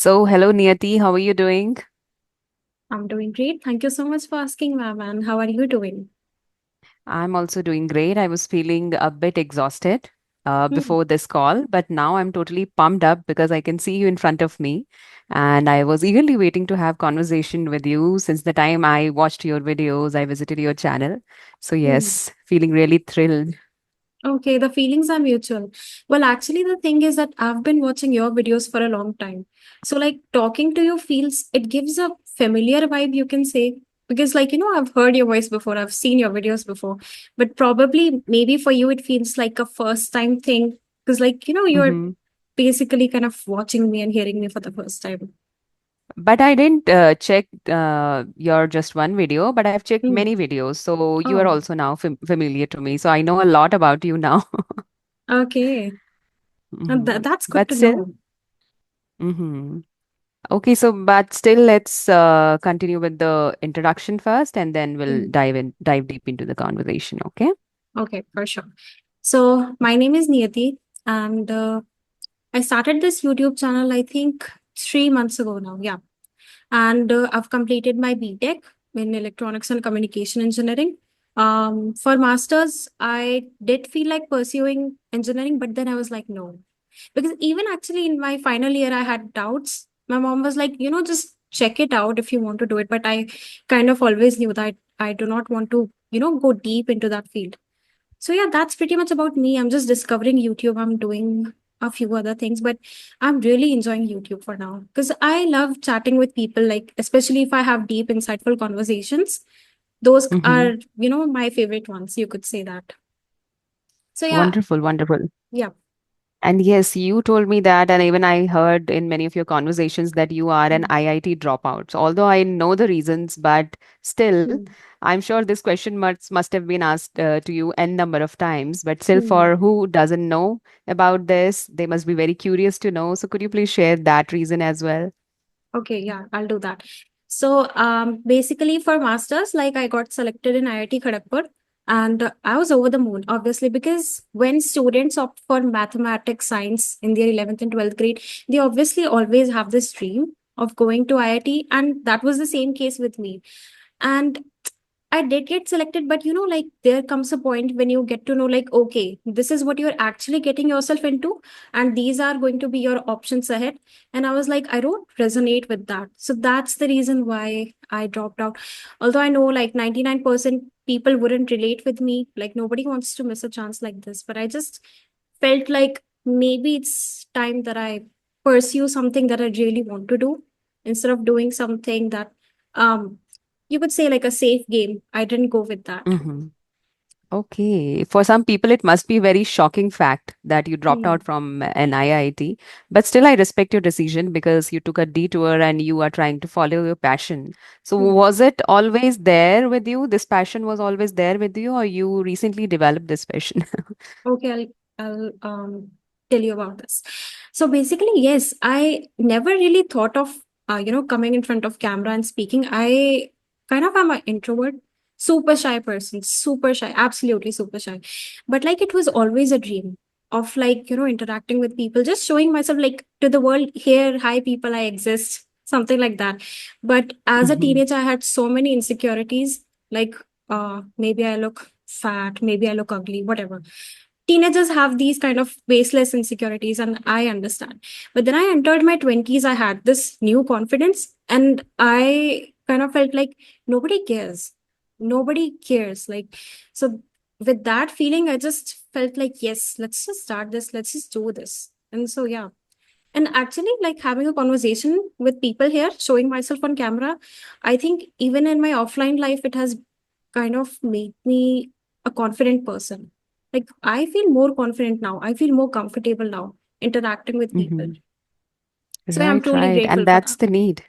Hello Niyati, how are you doing? I'm doing great. Thank you so much for asking, ma'am. And how are you doing? I'm also doing great. I was feeling a bit exhausted Hmm. before this call, but now I'm totally pumped up because I can see you in front of me. And I was eagerly waiting to have conversation with you since the time I watched your videos, I visited your channel. So Hmm. yes, feeling really thrilled. Okay, the feelings are mutual. Well, actually, the thing is that I've been watching your videos for a long time. So, like, talking to you feels, it gives a familiar vibe, you can say. Because, like, I've heard your voice before, I've seen your videos before. But probably, maybe for you, it feels like a first time thing. Because, like, you're Hmm. basically kind of watching me and hearing me for the first time. But I didn't check your just one video, but I've checked Hmm. many videos. So you are Oh, also now familiar to me. So I know a lot about you now. okay. That's good But to still. know. Mm-hmm. Okay, so but still, let's continue with the introduction first, and then we'll Hmm. dive deep into the conversation. Okay. Okay, for sure. So, my name is Niyati, and I started this YouTube channel, I think 3 months ago now. Yeah. And I've completed my BTech in electronics and communication engineering. For masters, I did feel like pursuing engineering, but then I was like, no. Because even actually in my final year, I had doubts. My mom was like, just check it out if you want to do it. But I kind of always knew that I do not want to, go deep into that field. So yeah, that's pretty much about me. I'm just discovering YouTube. I'm doing a few other things, but I'm really enjoying YouTube for now because I love chatting with people, like especially if I have deep, insightful conversations. Those Mm-hmm. are, my favorite ones. You could say that. So yeah, Wonderful, wonderful. yeah. And yes, you told me that, and even I heard in many of your conversations that you are an Mm, IIT dropout. So although I know the reasons, but still, mm, I'm sure this question must have been asked to you n number of times. But still, mm. for who doesn't know about this, they must be very curious to know. So could you please share that reason as well? Okay, yeah, I'll do that. So, basically for masters, like I got selected in IIT Kharagpur, and I was over the moon, obviously, because when students opt for mathematics, science in their 11th and 12th grade, they obviously always have this dream of going to IIT, and that was the same case with me. And I did get selected, but like there comes a point when you get to know, like, okay, this is what you're actually getting yourself into, and these are going to be your options ahead. And I was like, I don't resonate with that. So that's the reason why I dropped out. Although I know like 99% people wouldn't relate with me, like, nobody wants to miss a chance like this. But I just felt like maybe it's time that I pursue something that I really want to do instead of doing something that um you could say like a safe game. I didn't go with that. Mm-hmm. Okay. For some people, it must be a very shocking fact that you dropped Hmm. out from an IIT. But still, I respect your decision because you took a detour and you are trying to follow your passion. So, Hmm. was it always there with you? This passion was always there with you, or you recently developed this passion? Okay, I'll tell you about this. So basically, yes, I never really thought of coming in front of camera and speaking. I kind of am an introvert, super shy person, super shy, absolutely super shy. But like it was always a dream of like interacting with people, just showing myself like to the world. Here, hi people, I exist, something like that. But as a Hmm. teenager, I had so many insecurities, like maybe I look fat, maybe I look ugly, whatever. Teenagers have these kind of baseless insecurities, and I understand. But then I entered my 20s, I had this new confidence, and I kind of felt like nobody cares. Nobody cares. Like, so with that feeling, I just felt like, yes, let's just start this, let's just do this. And so, yeah. And actually, like having a conversation with people here, showing myself on camera, I think even in my offline life, it has kind of made me a confident person. Like I feel more confident now. I feel more comfortable now interacting with people. Hmm. So yeah, I'm Right, truly right. And grateful for that's that. the need.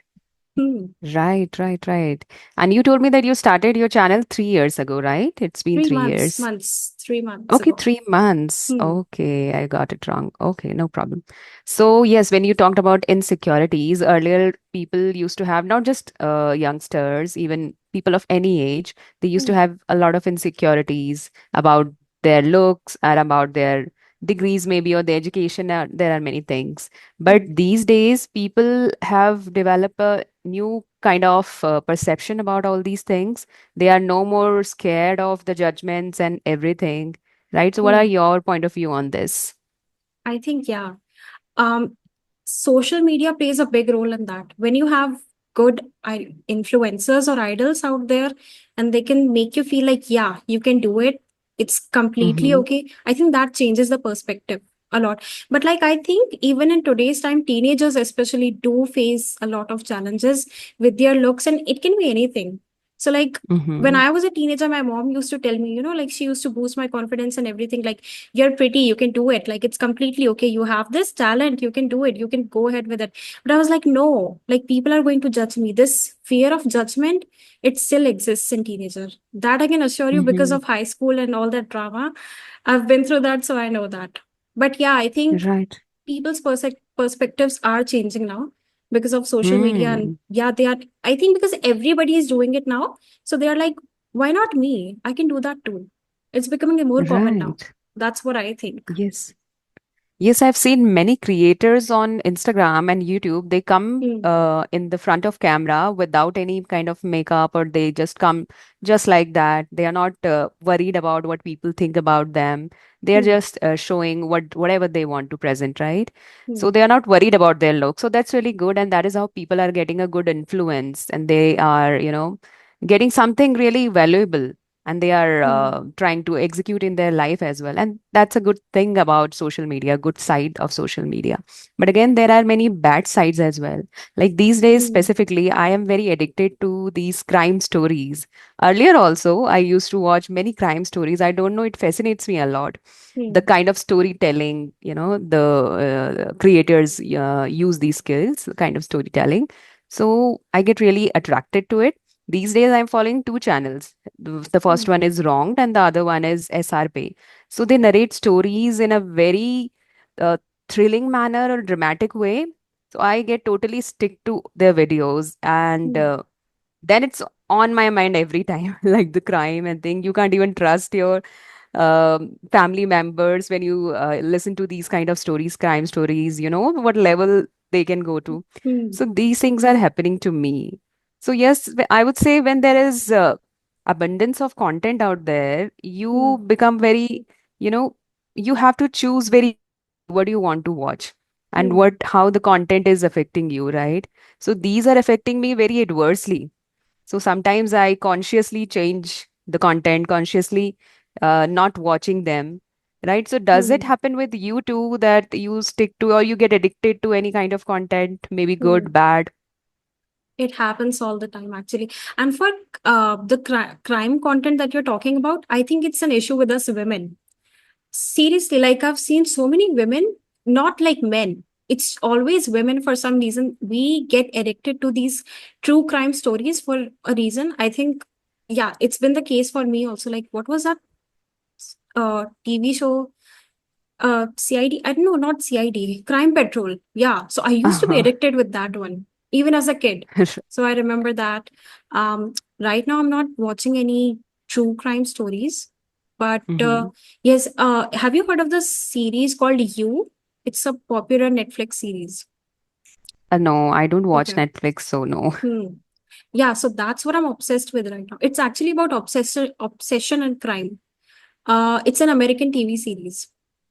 Hmm. Right, right, right. And you told me that you started your channel 3 years ago, right? It's been Three three months, years. months, 3 months Okay, ago. 3 months. Hmm. Okay, I got it wrong. Okay, no problem. So, yes, when you talked about insecurities, earlier people used to have not just youngsters, even people of any age, they used to Hmm. have a lot of insecurities about their looks and about their degrees maybe or the education, there are many things. But Hmm. these days people have developed a new kind of perception about all these things. They are no more scared of the judgments and everything, right? So what are Hmm. your point of view on this? I think, yeah. Um, Social media plays a big role in that. When you have good influencers or idols out there, and they can make you feel like, yeah, you can do it, it's completely Mm-hmm. okay. I think that changes the perspective a lot. But like, I think even in today's time, teenagers especially do face a lot of challenges with their looks, and it can be anything. So like, when Mm-hmm. I was a teenager, my mom used to tell me, like she used to boost my confidence and everything. Like, you're pretty, you can do it, like it's completely okay, you have this talent, you can do it, you can go ahead with it. But I was like, no, like people are going to judge me. This fear of judgment, it still exists in teenager, that I can assure you, because Mm-hmm. of high school and all that drama. I've been through that, so I know that. But yeah, I think Right. people's perspectives are changing now because of social media. And Mm. yeah, they are, I think, because everybody is doing it now, so they are like, why not me, I can do that too. It's becoming more common now. Right. That's what I think. Yes. Yes, I've seen many creators on Instagram and YouTube. They come Hmm. in the front of camera without any kind of makeup, or they just come just like that. They are not worried about what people think about them. They are Hmm. just showing whatever they want to present, right? Hmm. So they are not worried about their look. So that's really good, and that is how people are getting a good influence, and they are, getting something really valuable, and they are Hmm. trying to execute in their life as well. And that's a good thing about social media, good side of social media. But again, there are many bad sides as well. Like these days Hmm. specifically, I am very addicted to these crime stories. Earlier also I used to watch many crime stories. I don't know, it fascinates me a lot, the Hmm. kind of storytelling, the creators use these skills, kind of storytelling. So I get really attracted to it. These days I'm following two channels. The Hmm. first one is Wronged and the other one is SRP. So they narrate stories in a very uh, thrilling manner or dramatic way. So I get totally stick to their videos, and Hmm. then it's on my mind every time, like the crime and thing. You can't even trust your family members when you listen to these kind of stories, crime stories, what level they can go to. Hmm. So these things are happening to me. So yes, I would say when there is abundance of content out there, Hmm. you become very, you know, you have to choose very carefully what you want to watch and Hmm. how the content is affecting you, right? So these are affecting me very adversely. So sometimes I consciously change the content, consciously not watching them. Right. So does it Hmm. happen with you too, that you stick to or you get addicted to any kind of content, maybe Hmm. good, bad? It happens all the time, actually. And for the crime content that you're talking about, I think it's an issue with us women. Seriously, like I've seen so many women, not like men. It's always women for some reason. We get addicted to these true crime stories for a reason. I think, yeah, it's been the case for me also. Like, what was that TV show? CID. I don't know, not CID. Crime Patrol. Yeah. So I used to be Uh-huh. addicted with that one, even as a kid. So I remember that. Right now, I'm not watching any true crime stories, but Hmm. yes. Have you heard of the series called You? It's a popular Netflix series. No, I don't watch Okay. Netflix, so no. Hmm. Yeah. So that's what I'm obsessed with right now. It's actually about obsession and crime. It's an American TV series.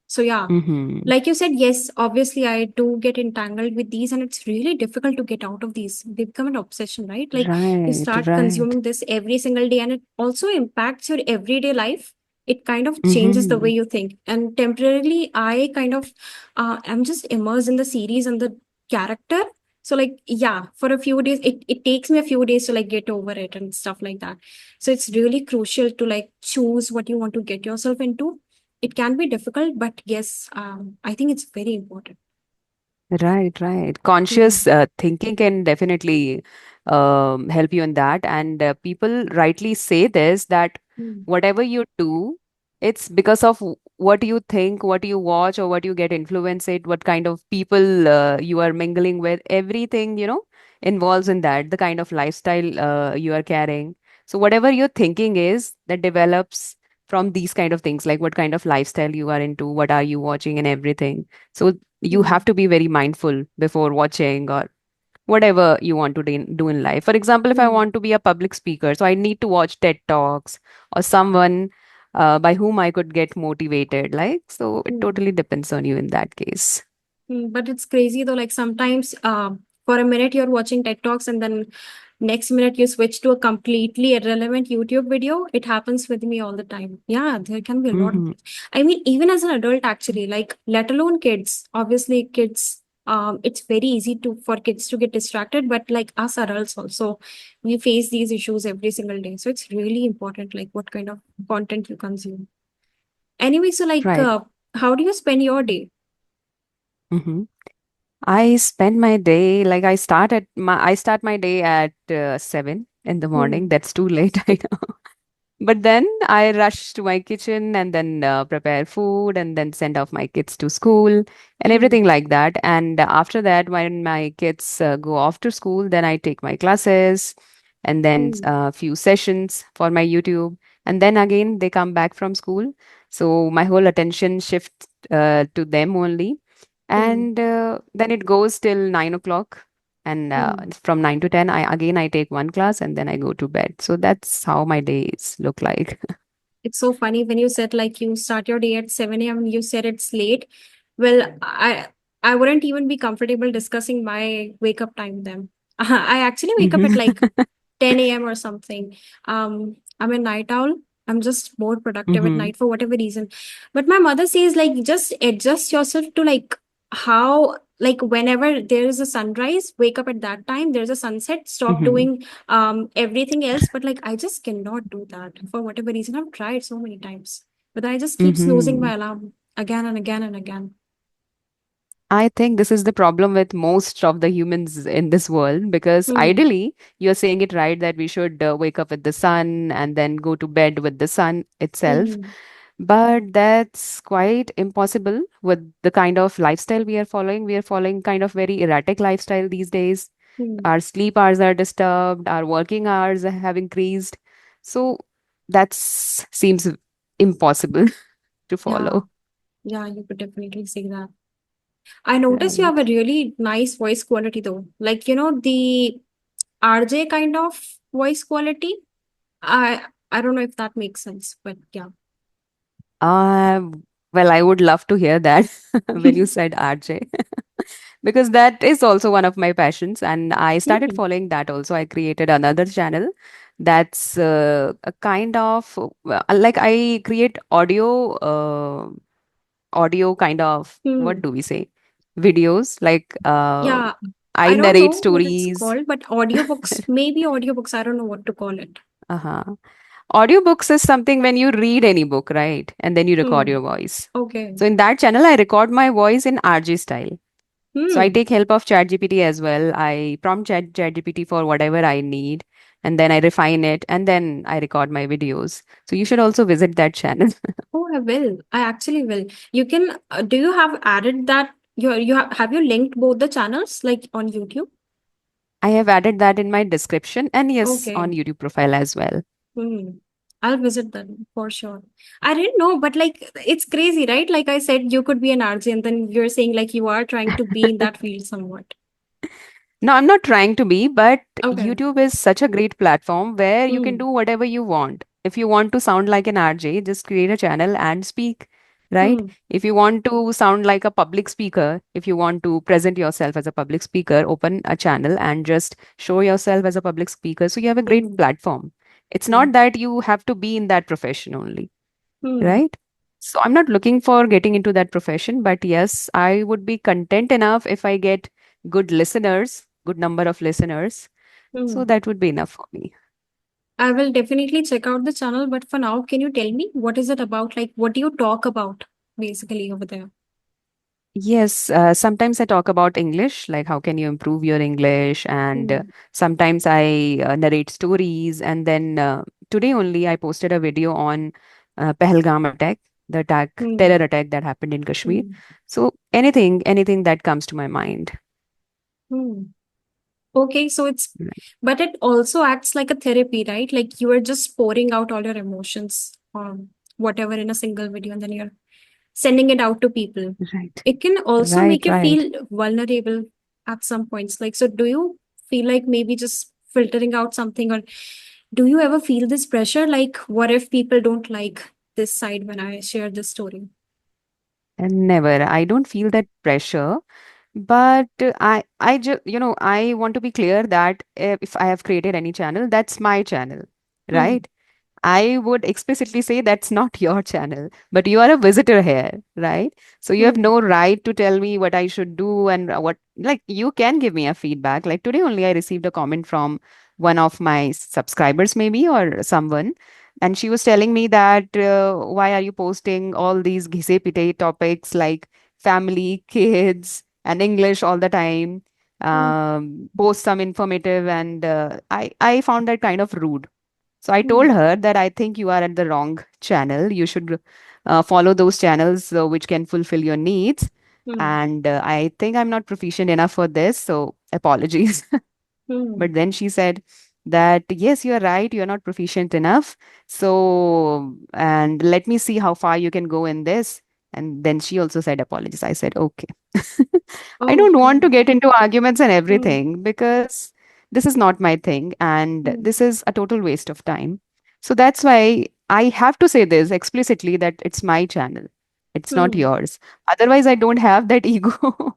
So yeah, Hmm. like you said, yes, obviously I do get entangled with these, and it's really difficult to get out of these. They become an obsession, right? Like you Right, start right. consuming this every single day, and it also impacts your everyday life. It kind of changes the way Hmm. you think. And temporarily, I kind of am just immersed in the series and the character. So like, yeah, for a few days, it takes me a few days to like get over it and stuff like that. So it's really crucial to like choose what you want to get yourself into. It can be difficult, but yes, I think it's very important. Right, right. Hmm. Conscious thinking can definitely help you in that. And people rightly say this, that Hmm. whatever you do, it's because of what you think, what you watch, or what you get influenced, what kind of people you are mingling with. Everything, involves in that, the kind of lifestyle you are carrying. So whatever your thinking is, that develops from these kind of things, like what kind of lifestyle you are into, what are you watching and everything. So you have Hmm. to be very mindful before watching or whatever you want to do in life. For example, if I Hmm. want to be a public speaker, so I need to watch TED Talks or someone by whom I could get motivated. Like, so it Hmm. totally depends on you in that case. But it's crazy though, like sometimes for a minute you're watching TED Talks and then next minute you switch to a completely irrelevant YouTube video. It happens with me all the time. Yeah, there can be a lot of Mm-hmm. it. I mean, even as an adult, actually, like let alone kids. Obviously, kids, it's very easy to for kids to get distracted, but like us adults also, we face these issues every single day. So it's really important, like what kind of content you consume. Anyway, so like, Right. how do you spend your day? Mm-hmm. I spend my day like I start my day at 7 in the morning. Hmm. That's too late, I know. But then I rush to my kitchen and then prepare food and then send off my kids to school and everything Hmm. like that. And after that, when my kids go off to school, then I take my classes and then Hmm. a few sessions for my YouTube. And then again, they come back from school. So my whole attention shifts to them only. Hmm. And then it goes till 9 o'clock. And Hmm. from 9 to 10, I take one class and then I go to bed. So that's how my days look like. It's so funny when you said like you start your day at 7 a.m. You said it's late. Well, I wouldn't even be comfortable discussing my wake up time then. I actually wake up at Hmm. like 10 a.m. or something. I'm a night owl. I'm just more productive at Hmm. night for whatever reason. But my mother says like just adjust yourself to like how like whenever there is a sunrise, wake up at that time. There's a sunset, stop Hmm. doing everything else. But like I just cannot do that for whatever reason. I've tried so many times, but I just keep snoozing Hmm. my alarm again and again and again. I think this is the problem with most of the humans in this world because Hmm. ideally, you're saying it right that we should wake up with the sun and then go to bed with the sun itself. Hmm. But that's quite impossible with the kind of lifestyle we are following. We are following kind of very erratic lifestyle these days. Hmm. Our sleep hours are disturbed, our working hours have increased. So that seems impossible to Yeah. follow. Yeah, you could definitely say that. I noticed you have a Right. really nice voice quality though. Like, the RJ kind of voice quality. I don't know if that makes sense, but yeah. Uh, well, I would love to hear that when you said RJ, because that is also one of my passions, and I started Hmm. following that also. I created another channel that's a kind of like I create audio kind of, what Hmm. do we say, videos like Yeah, I I don't narrate know what it's stories. called, but audiobooks, maybe audiobooks, I don't know what to call it. Uh-huh. Audiobooks is something when you read any book, right? And then you record Hmm. your voice. Okay. So in that channel, I record my voice in RJ style. So I Hmm. take help of ChatGPT as well. I prompt ChatGPT for whatever I need, and then I refine it, and then I record my videos. So you should also visit that channel. Oh, I will. I actually will. You can, do you have added that? Have you linked both the channels like on YouTube? I have added that in my description, and yes, on Okay. YouTube profile as well. Hmm. I'll visit them for sure. I didn't know, but like it's crazy, right? Like I said, you could be an RJ, and then you're saying like you are trying to be in that field somewhat. No, I'm not trying to be, but Okay. YouTube is such a great platform where you can Hmm. do whatever you want. If you want to sound like an RJ, just create a channel and speak, right? Hmm. If you want to sound like a public speaker, if you want to present yourself as a public speaker, open a channel and just show yourself as a public speaker. So you have a great Hmm. platform. It's Hmm. not that you have to be in that profession only, Hmm. right? So I'm not looking for getting into that profession, but yes, I would be content enough if I get good listeners, good number of listeners. So Hmm. that would be enough for me. I will definitely check out the channel, but for now, can you tell me what is it about? Like, what do you talk about basically over there? Yes, sometimes I talk about English, like how can you improve your English, and Hmm. sometimes I narrate stories. And then today only I posted a video on Pahalgam attack, the Hmm. terror attack that happened in Kashmir. Hmm. So anything that comes to my mind. Hmm. Okay, so but it also acts like a therapy, right? Like you are just pouring out all your emotions whatever in a single video and then you're sending it out to people. Right. It can also make Right, you right. feel vulnerable at some points. Like, so do you feel like maybe just filtering out something, or do you ever feel this pressure? Like, what if people don't like this side when I share this story? And never. I don't feel that pressure. But I just, I want to be clear that if I have created any channel, that's my channel, Hmm. right? I would explicitly say that's not your channel, but you are a visitor here, right? So you have Hmm. no right to tell me what I should do and what, like, you can give me a feedback. Like today only, I received a comment from one of my subscribers, maybe, or someone. And she was telling me that why are you posting all these ghise pite topics like family, kids, and English all the time? Hmm. Post some informative, and I found that kind of rude. So I Hmm. told her that I think you are at the wrong channel. You should follow those channels which can fulfill your needs. Hmm. And I think I'm not proficient enough for this. So apologies. Hmm. But then she said that, yes, you're right. You're not proficient enough. So, and let me see how far you can go in this. And then she also said apologies. I said, okay. I Oh, don't want okay. to get into arguments and Hmm. everything because this is not my thing and Hmm. this is a total waste of time. So that's why I have to say this explicitly that it's my channel. It's not Hmm. yours. Otherwise, I don't have that ego.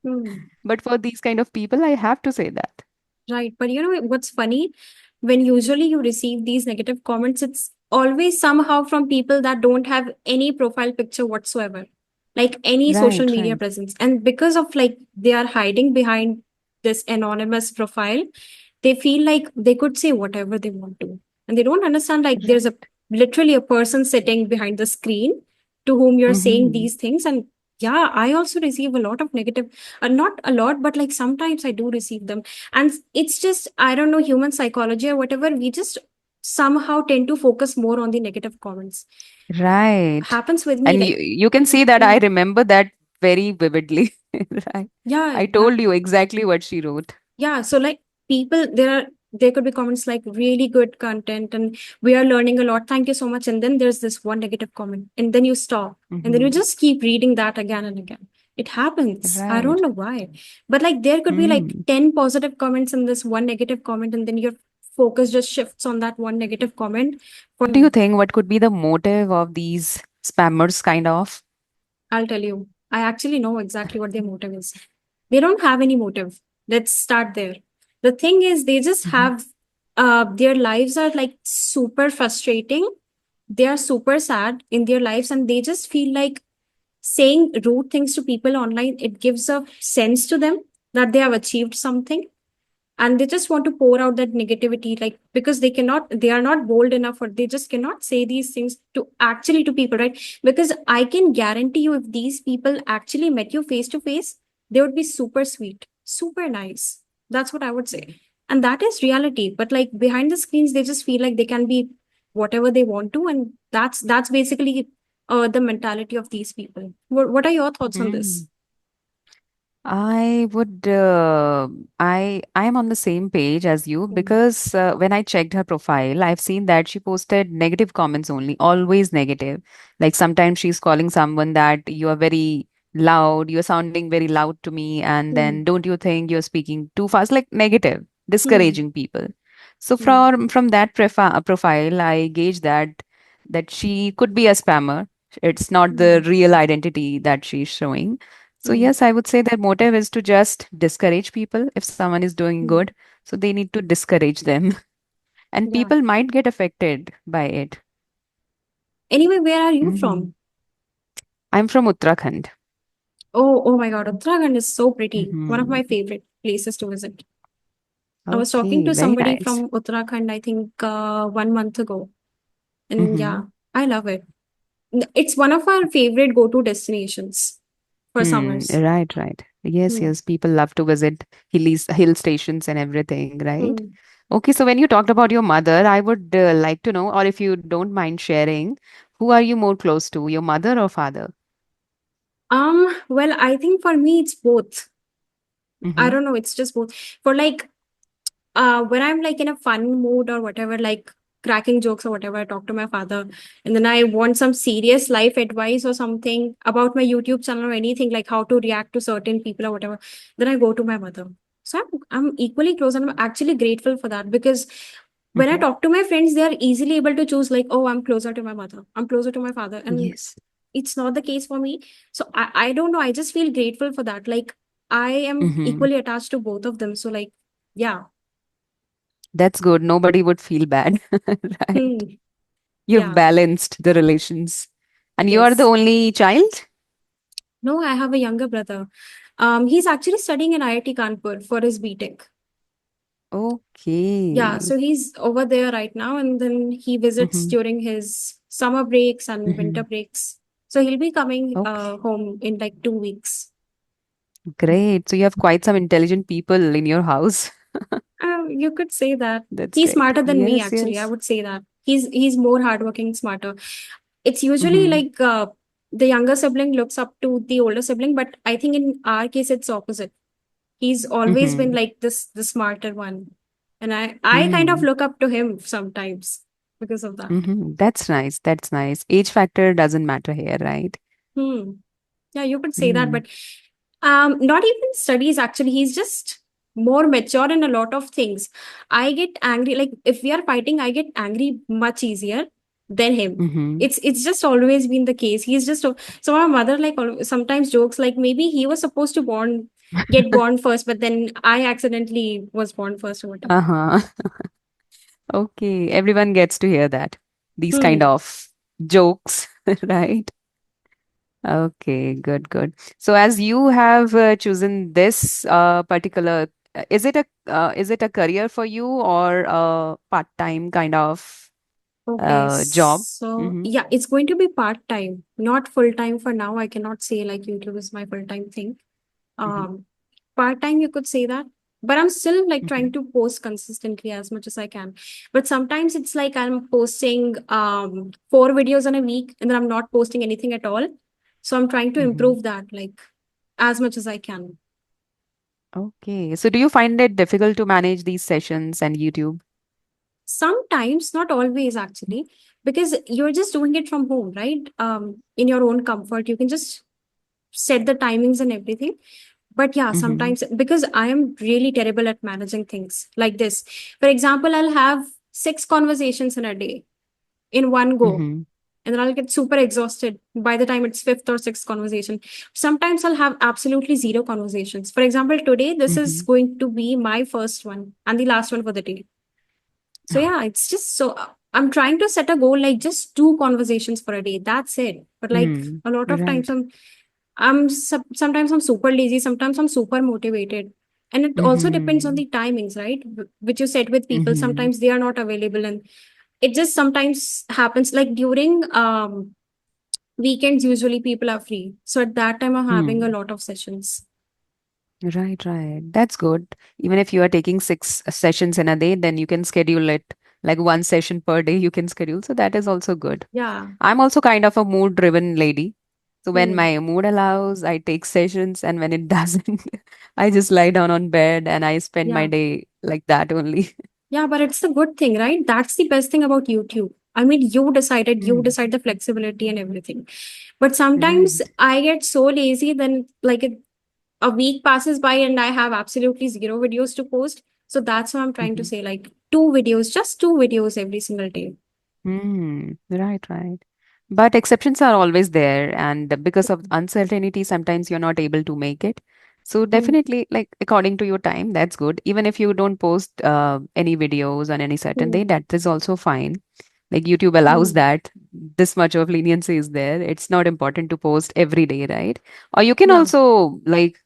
Hmm. But for these kind of people, I have to say that. Right. But you know what's funny? When usually you receive these negative comments, it's always somehow from people that don't have any profile picture whatsoever, like any social Right, media right. presence. And because of like they are hiding behind this anonymous profile, they feel like they could say whatever they want to. And they don't understand like there's a Right. literally a person sitting behind the screen to whom you're saying Mm-hmm. these things. And yeah, I also receive a lot of negative, not a lot, but like sometimes I do receive them. And it's just, I don't know, human psychology or whatever. We just somehow tend to focus more on the negative comments. Right. Happens with me, And like, you can see that I hmm, remember that very vividly. Right. yeah, I yeah. told you exactly what she wrote. Yeah, so like people, there could be comments like really good content and we are learning a lot. Thank you so much. And then there's this one negative comment, and then you stop, and then you Mm-hmm. just keep reading that again and again. It happens. I don't Right. know why, but like there could be like Mm. 10 positive comments and this one negative comment, and then your focus just shifts on that one negative comment. What do you think? What could be the motive of these spammers, kind of? I'll tell you. I actually know exactly what their motive is. They don't have any motive. Let's start there. The thing is, they just Mhm. have their lives are like super frustrating. They are super sad in their lives, and they just feel like saying rude things to people online. It gives a sense to them that they have achieved something, and they just want to pour out that negativity, like because they are not bold enough, or they just cannot say these things to actually to people, right? Because I can guarantee you, if these people actually met you face to face, they would be super sweet, super nice. That's what I would say. And that is reality, but like behind the screens they just feel like they can be whatever they want to, and that's basically the mentality of these people. What are your thoughts on this? Mm. I would I am on the same page as you Hmm. because when I checked her profile, I've seen that she posted negative comments only, always negative. Like sometimes she's calling someone that you are very loud, you're sounding very loud to me, and Hmm. then don't you think you're speaking too fast? Like negative, Hmm. discouraging people. So Hmm. from that profile, I gauge that she could be a spammer. It's not the Hmm. real identity that she's showing. So Hmm. yes, I would say their motive is to just discourage people. If someone is doing Hmm. good, so they need to discourage them. And Yeah. people might get affected by it. Anyway, where are you Hmm. from? I'm from Uttarakhand. Oh, oh my God, Uttarakhand is so pretty. One of Hmm. my favorite places to visit. I was talking Okay, to very somebody nice. from Uttarakhand, I think 1 month ago. And Hmm. yeah, I love it. It's one of our favorite go-to destinations for summers. Right, right. Yes, Hmm. yes. People love to visit hill stations and everything, right? Hmm. Okay, so when you talked about your mother, I would like to know, or if you don't mind sharing, who are you more close to, your mother or father? Well, I think for me it's both. I Mm-hmm. don't know, it's just both. For like when I'm like in a fun mood or whatever, like cracking jokes or whatever, I talk to my father. And then I want some serious life advice or something about my YouTube channel or anything, like how to react to certain people or whatever, then I go to my mother. So I'm equally close, and I'm actually grateful for that, because when I Hmm. talk to my friends, they are easily able to choose, like, oh, I'm closer to my mother, I'm closer to my father. And Yes. it's not the case for me. So I don't know. I just feel grateful for that. Like, I am Hmm. equally attached to both of them. So, like, yeah. That's good. Nobody would feel bad, right? Hmm. You've Yeah. balanced the relations. And you are the Yes. only child? No, I have a younger brother. He's actually studying in IIT Kanpur for his BTech. Yeah, Okay. so he's over there right now, and then he visits Hmm. during his summer breaks and winter Hmm. breaks. So he'll be coming Okay. home in like 2 weeks. Great. So you have quite some intelligent people in your house. You could say that. That's He's great. smarter than me, Yes, actually. I yes. would say that. He's more hardworking, smarter. It's usually Hmm. like the younger sibling looks up to the older sibling, but I think in our case it's opposite. He's always been Hmm. like this, the smarter one. And I kind of Hmm. look up to him sometimes because of that. Hmm. That's nice. That's nice. Age factor doesn't matter here, right? Hmm. Yeah, you could say that, Hmm. but not even studies actually. He's just more mature in a lot of things. I get angry, like if we are fighting, I get angry much easier than him. Hmm. It's just always been the case. He's just so my mother like sometimes jokes like maybe he was supposed to get born first, but then I accidentally was born first or whatever. Uh-huh. Okay. Everyone gets to hear that. These kind Hmm. of jokes, right? Okay, good, good. So as you have chosen this particular, is it a career for you or a part-time kind of Okay, job? so Mm-hmm. yeah, it's going to be part-time, not full-time for now. I cannot say like YouTube is my full-time thing. Mm-hmm. Um, Part-time, you could say that. But I'm still like Mm-hmm. trying to post consistently as much as I can. But sometimes it's like I'm posting 4 videos in a week and then I'm not posting anything at all. So I'm trying to Mm-hmm. improve that like as much as I can. Okay. So do you find it difficult to manage these sessions and YouTube? Sometimes, not always actually, because you're just doing it from home, right? In your own comfort. You can just set the timings and everything. But yeah, Mm-hmm. sometimes because I am really terrible at managing things like this. For example, I'll have 6 conversations in a day in one go. Mm-hmm. And then I'll get super exhausted by the time it's fifth or sixth conversation. Sometimes I'll have absolutely zero conversations. For example, today, this is Mm-hmm. going to be my first one and the last one for the day. So yeah, it's just so I'm trying to set a goal like just 2 conversations for a day. That's it. But like Mm. a lot of times Right. sometimes I'm super lazy, sometimes I'm super motivated. And it also depends on Mm-hmm. the timings, right? Which you said with people, Mm-hmm. sometimes they are not available, and it just sometimes happens like during weekends, usually people are free. So at that time I'm having a Mm. lot of sessions. Right, right. That's good. Even if you are taking six sessions in a day, then you can schedule it like one session per day you can schedule. So that is also good. Yeah. I'm also kind of a mood driven lady. So when Hmm. my mood allows, I take sessions, and when it doesn't, I just lie down on bed and I spend my Yeah. day like that only. Yeah, but it's the good thing, right? That's the best thing about YouTube. I mean, you Mm. decide the flexibility and everything. But sometimes Right. I get so lazy, then like a week passes by and I have absolutely zero videos to post. So that's why I'm trying to Mm-hmm. say like 2 videos, just 2 videos every single day. Mm, right, right. But exceptions are always there, and because of uncertainty, sometimes you're not able to make it. So Hmm. definitely, like according to your time, that's good. Even if you don't post any videos on any certain day, Hmm. that is also fine. Like YouTube allows Hmm. that. This much of leniency is there. It's not important to post every day, right? Or you can Yeah. also like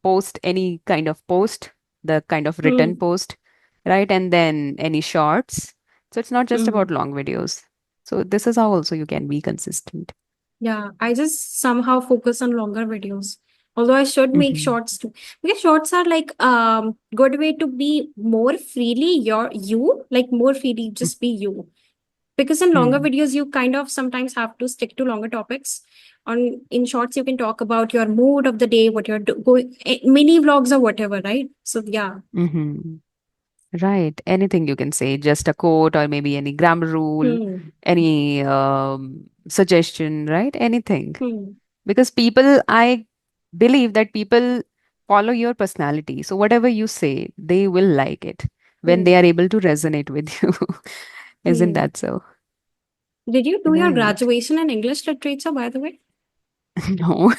post any kind of post, the kind of written Hmm. post, right? And then any shorts. So it's not just Hmm. about long videos. So this is how also you can be consistent. Yeah, I just somehow focus on longer videos. Although I should make Mm-hmm. shorts too. Because shorts are like good way to be more freely like more freely just be you. Because in longer Mm-hmm. videos you kind of sometimes have to stick to longer topics. On in shorts you can talk about your mood of the day, what you're going mini vlogs or whatever, right? So yeah. Mm-hmm. Right. Anything you can say, just a quote or maybe any grammar rule, Hmm. any suggestion, right? Anything. Hmm. Because people, I believe that people follow your personality. So whatever you say, they will like it when they Hmm. are able to resonate with you. Isn't Hmm. that so? Did you do your Right. graduation in English literature, by the way? No,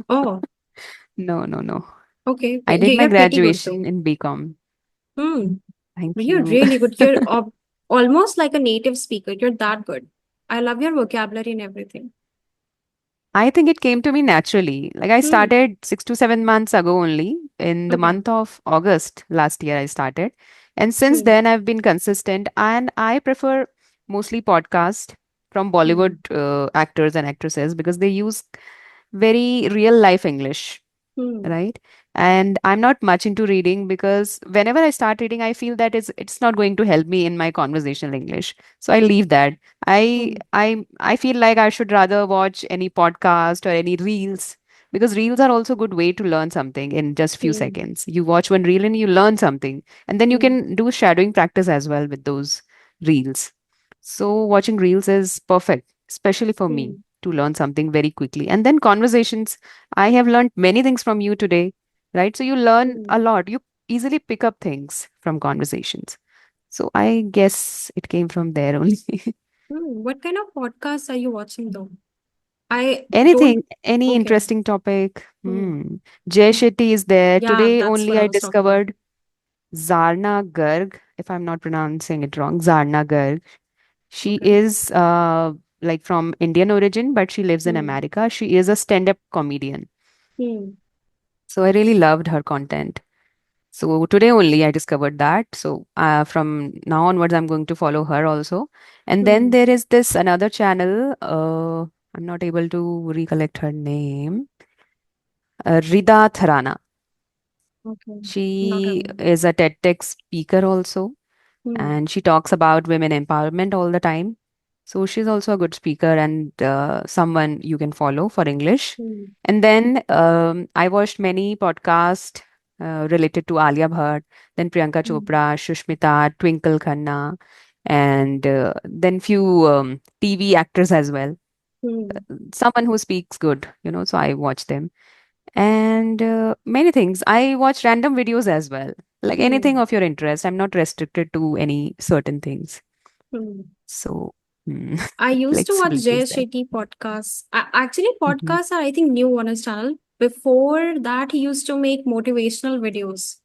Oh, no, no, no. okay. I did my You're pretty good graduation though. in BCom. Hmm. Thank You're you. really good. You're almost like a native speaker. You're that good. I love your vocabulary and everything. I think it came to me naturally. Like I Hmm. started 6 to 7 months ago only. In the Okay. month of August last year, I started. And since Hmm. then, I've been consistent and I prefer mostly podcast from Hmm. Bollywood actors and actresses because they use very real life English, Hmm. right? And I'm not much into reading because whenever I start reading, I feel that it's not going to help me in my conversational English. So I leave that. Hmm. I feel like I should rather watch any podcast or any reels because reels are also a good way to learn something in just few Hmm. seconds. You watch one reel and you learn something, and then you Hmm. can do shadowing practice as well with those reels. So watching reels is perfect, especially for me Hmm. to learn something very quickly. And then conversations, I have learned many things from you today, right? So you learn Hmm. a lot. You easily pick up things from conversations. So I guess it came from there only. Hmm. What kind of podcasts are you watching though? I don't. Anything, any Okay. interesting topic. Hmm. Jay Shetty is there. Yeah, Today that's what only I I was talking about. discovered Zarna Garg, if I'm not pronouncing it wrong, Zarna Garg. She Okay. is like from Indian origin, but she lives in Hmm. America. She is a stand-up comedian. Hmm. So I really loved her content. So today only I discovered that. So from now onwards, I'm going to follow her also. And then Hmm. there is this another channel. I'm not able to recollect her name. Rida Tharana. Okay. Not She aware. is a TEDx speaker also, Hmm. and she talks about women empowerment all the time. So she's also a good speaker and someone you can follow for English. Hmm. And then I watched many podcasts related to Alia Bhatt, then Priyanka Hmm. Chopra, Shushmita, Twinkle Khanna, and then few TV actors as well. Hmm. Someone who speaks good, so I watch them. And many things. I watch random videos as well, like anything Hmm. of your interest. I'm not restricted to any certain things. Hmm. So, hmm, I used to watch flexibility Jay is there. Shetty podcasts. Actually, Hmm. podcasts are, I think, new on his channel. Before that, he used to make motivational videos.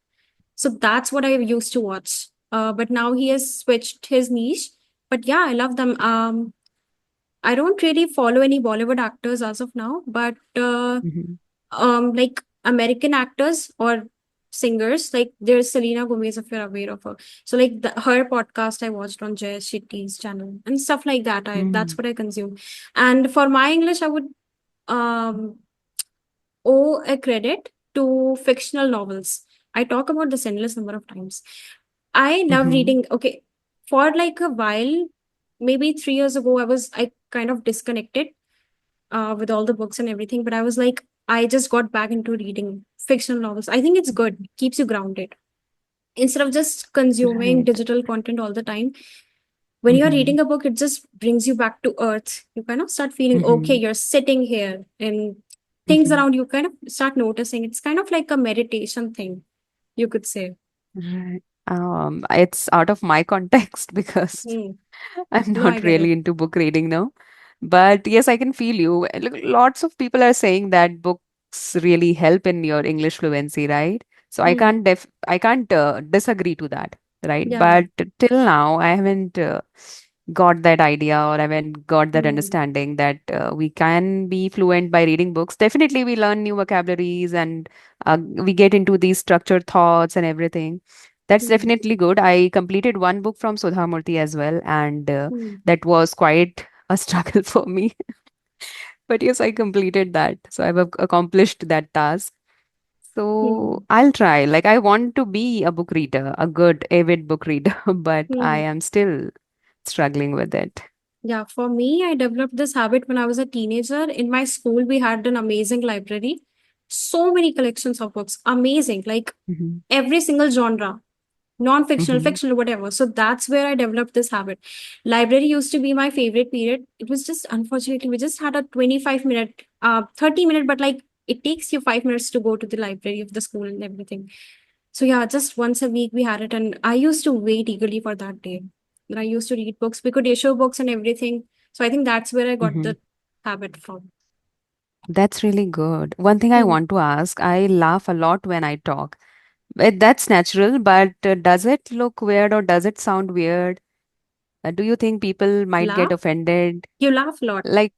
So that's what I used to watch. But now he has switched his niche. But yeah, I love them. I don't really follow any Bollywood actors as of now, but Hmm. like American actors or singers, like there's Selena Gomez, if you're aware of her. So like her podcast I watched on Jay Shetty's channel and stuff like that. That's Hmm. what I consume. And for my English, I would um owe a credit to fictional novels. I talk about this endless number of times. I love Hmm. reading. Okay, for like a while, maybe 3 years ago, I kind of disconnected with all the books and everything, but I was like, I just got back into reading fictional novels. I think it's good, keeps you grounded instead of just consuming Right. digital content all the time. When you're Hmm. reading a book, it just brings you back to earth. You kind of start feeling okay, Hmm. you're sitting here and things Hmm. around you kind of start noticing. It's kind of like a meditation thing, you could say. Right. It's out of my context because Hmm. I'm No, I not get really it. into book reading now. But yes, I can feel you. Look, lots of people are saying that books really help in your English fluency, right? So Hmm. I can't disagree to that, right? Yeah. But till now, I haven't got that idea or I haven't got that Hmm. understanding that we can be fluent by reading books. Definitely, we learn new vocabularies and we get into these structured thoughts and everything. That's Hmm. definitely good. I completed one book from Sudha Murthy as well, and Hmm. that was quite a struggle for me. But yes, I completed that. So I've accomplished that task. So Hmm. I'll try. Like, I want to be a book reader, a good, avid book reader, but I Hmm. am still struggling with it. Yeah, for me, I developed this habit when I was a teenager. In my school, we had an amazing library. So many collections of books. Amazing. Like Hmm. every single genre. non-fictional, Mm-hmm. fictional, whatever. So that's where I developed this habit. Library used to be my favorite period. It was just, unfortunately, we just had a 25-minute, 30-minute, but like it takes you 5 minutes to go to the library of the school and everything. So yeah, just once a week we had it, and I used to wait eagerly for that day. And I used to read books. We could issue books and everything. So I think that's where I got Mm-hmm. the habit from. That's really good. One thing I Hmm. want to ask, I laugh a lot when I talk. That's natural, but does it look weird or does it sound weird? Do you think people might get Laugh? offended? You laugh a lot. Like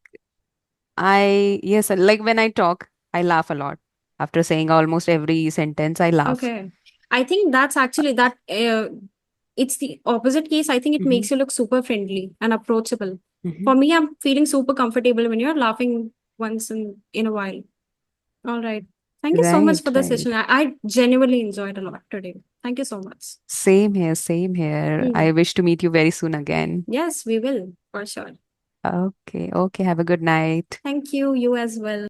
yes, like when I talk, I laugh a lot. After saying almost every sentence, I laugh. Okay. I think that's actually that it's the opposite case. I think it Mm-hmm. makes you look super friendly and approachable. Mm-hmm. For me, I'm feeling super comfortable when you're laughing once in a while. All right. Thank you so much for Right, the session. right. I genuinely enjoyed a lot today. Thank you so much. Same here, same here. Hmm. I wish to meet you very soon again. Yes, we will, for sure. Okay, okay. Have a good night. Thank you. You as well.